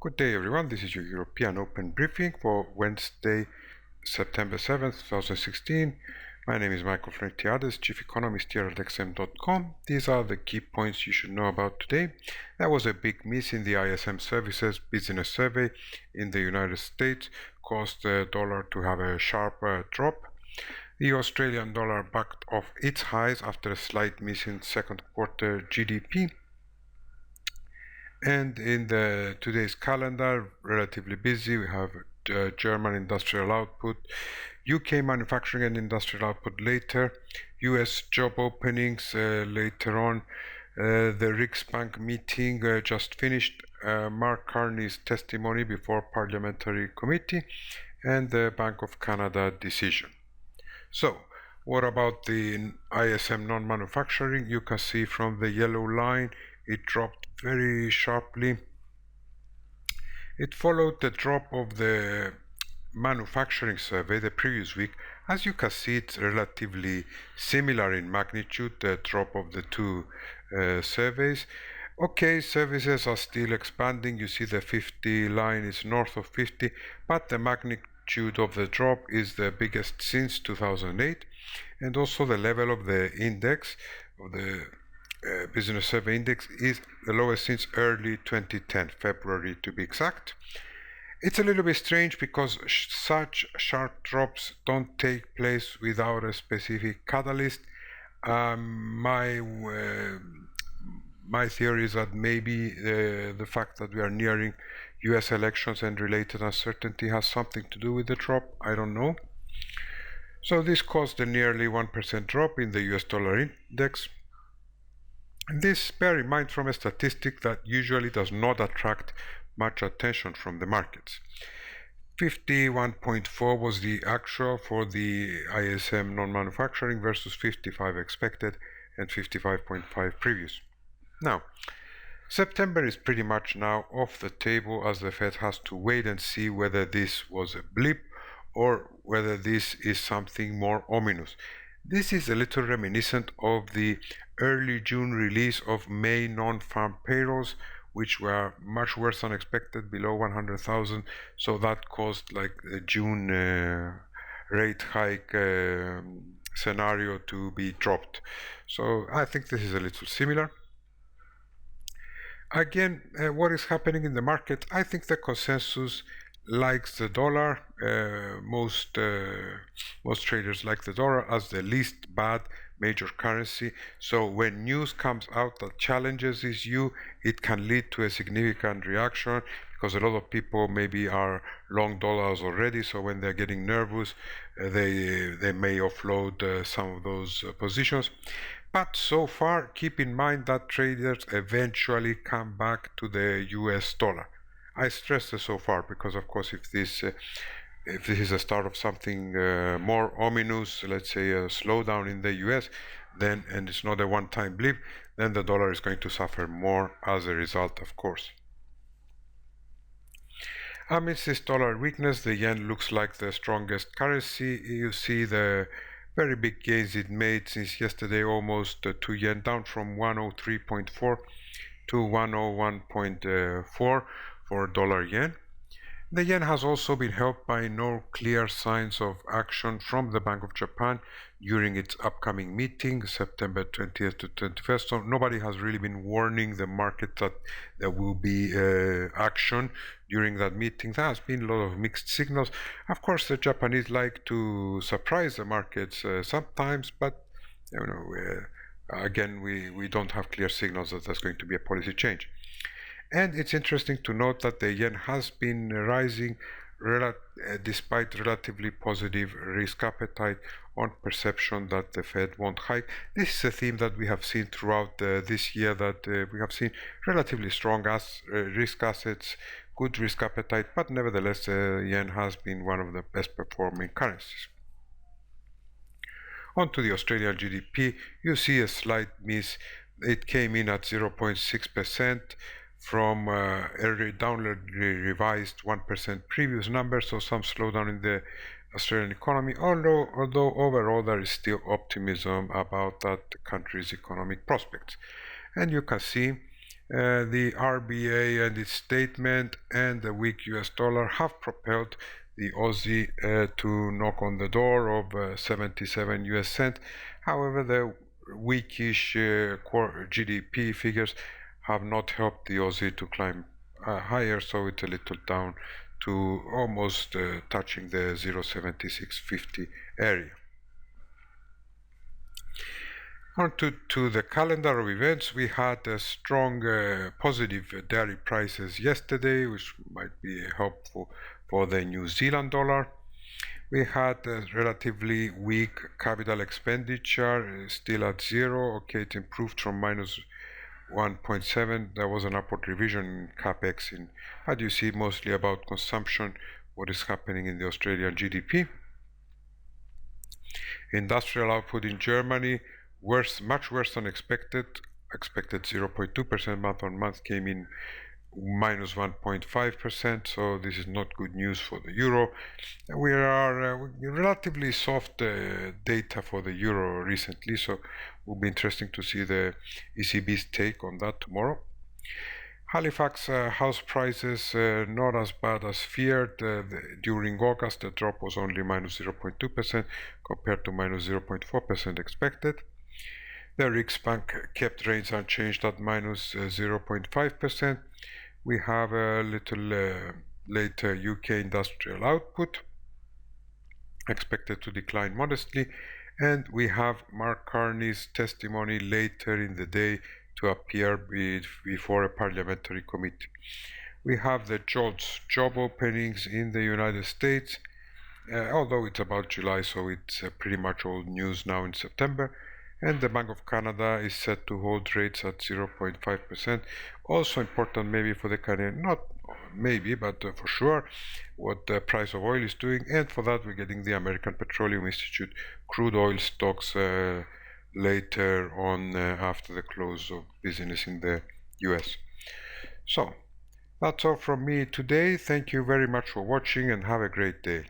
Good day, everyone. This is your European Open briefing for Wednesday, September 7th, 2016. My name is Michael Florentiades, Chief Economist here at XM.com. These are the key points you should know about today. There was a big miss in the ISM Services Business Survey in the United States, caused the dollar to have a sharp drop. The Australian dollar backed off its highs after a slight miss in second quarter GDP. And in today's calendar, relatively busy. We have German industrial output, UK manufacturing and industrial output later, US job openings later on, the Riksbank meeting just finished, Mark Carney's testimony before Parliamentary Committee, and the Bank of Canada decision. So, what about the ISM non-manufacturing? You can see from the yellow line, it dropped very sharply. It followed the drop of the manufacturing survey the previous week. As you can see, it's relatively similar in magnitude, the drop of the two surveys. Okay, services are still expanding. You see the 50 line is north of 50, but the magnitude of the drop is the biggest since 2008, and also the level of the index, of the business survey index, is the lowest since early 2010, February to be exact. It's a little bit strange because such sharp drops don't take place without a specific catalyst. My theory is that maybe the fact that we are nearing US elections and related uncertainty has something to do with the drop. I don't know. So this caused a nearly 1% drop in the US dollar index. This, bear in mind, from a statistic that usually does not attract much attention from the markets. 51.4 was the actual for the ISM non-manufacturing versus 55 expected and 55.5 previous. Now, September is pretty much now off the table, as the Fed has to wait and see whether this was a blip or whether this is something more ominous. This is a little reminiscent of the early June release of May non-farm payrolls, which were much worse than expected, below 100,000. So that caused like the June rate hike scenario to be dropped. So I think this is a little similar. Again, what is happening in the market? I think the consensus likes the dollar. Most traders like the dollar as the least bad major currency. So when news comes out that challenges this view, it can lead to a significant reaction, because a lot of people maybe are long dollars already. So when they're getting nervous, they may offload some of those positions. But so far, keep in mind that traders eventually come back to the US dollar. I stress this so far because, of course, if this is a start of something more ominous, let's say a slowdown in the US, then, and it's not a one-time blip, then the dollar is going to suffer more as a result, of course. Amidst this dollar weakness, the yen looks like the strongest currency. You see the very big gains it made since yesterday, almost 2 yen, down from 103.4 to 101.4 for dollar yen. The yen has also been helped by no clear signs of action from the Bank of Japan during its upcoming meeting, September 20th to 21st. So nobody has really been warning the market that there will be action during that meeting. There has been a lot of mixed signals. Of course, the Japanese like to surprise the markets sometimes, but again, we don't have clear signals that there's going to be a policy change. And it's interesting to note that the yen has been rising despite relatively positive risk appetite on perception that the Fed won't hike. This is a theme that we have seen throughout this year, that we have seen relatively strong risk assets, good risk appetite, but nevertheless the yen has been one of the best performing currencies. On to the Australian GDP, you see a slight miss. It came in at 0.6%. from a downwardly revised 1% previous number, so some slowdown in the Australian economy, although overall there is still optimism about that country's economic prospects. And you can see The RBA and its statement and the weak US dollar have propelled the Aussie to knock on the door of 77 US cent. However, the weakish GDP figures have not helped the Aussie to climb higher, so it's a little down to almost touching the 0.7650 area. On to the calendar of events, we had a strong positive dairy prices yesterday, which might be helpful for the New Zealand dollar. We had a relatively weak capital expenditure, still at zero. Okay, it improved from minus 1.7. There was an upward revision in capex, but you see mostly about consumption, what is happening in the Australian GDP. Industrial output in Germany much worse than expected. Expected 0.2% month on month, came in minus 1.5%, so this is not good news for the euro. We are relatively soft data for the euro recently, so it will be interesting to see the ECB's take on that tomorrow. Halifax house prices not as bad as feared. During August, the drop was only minus 0.2% compared to minus 0.4% expected. The Riksbank kept rates unchanged at minus 0.5%. We have a little later UK industrial output expected to decline modestly, and we have Mark Carney's testimony later in the day to appear before a parliamentary committee. We have the JOLTS job openings in the United States, although it's about July, so it's pretty much old news now in September. And the Bank of Canada is set to hold rates at 0.5%. Also important maybe for the Canadian, not maybe, but for sure, what the price of oil is doing. And for that, we're getting the American Petroleum Institute crude oil stocks later on after the close of business in the US. So, that's all from me today. Thank you very much for watching and have a great day.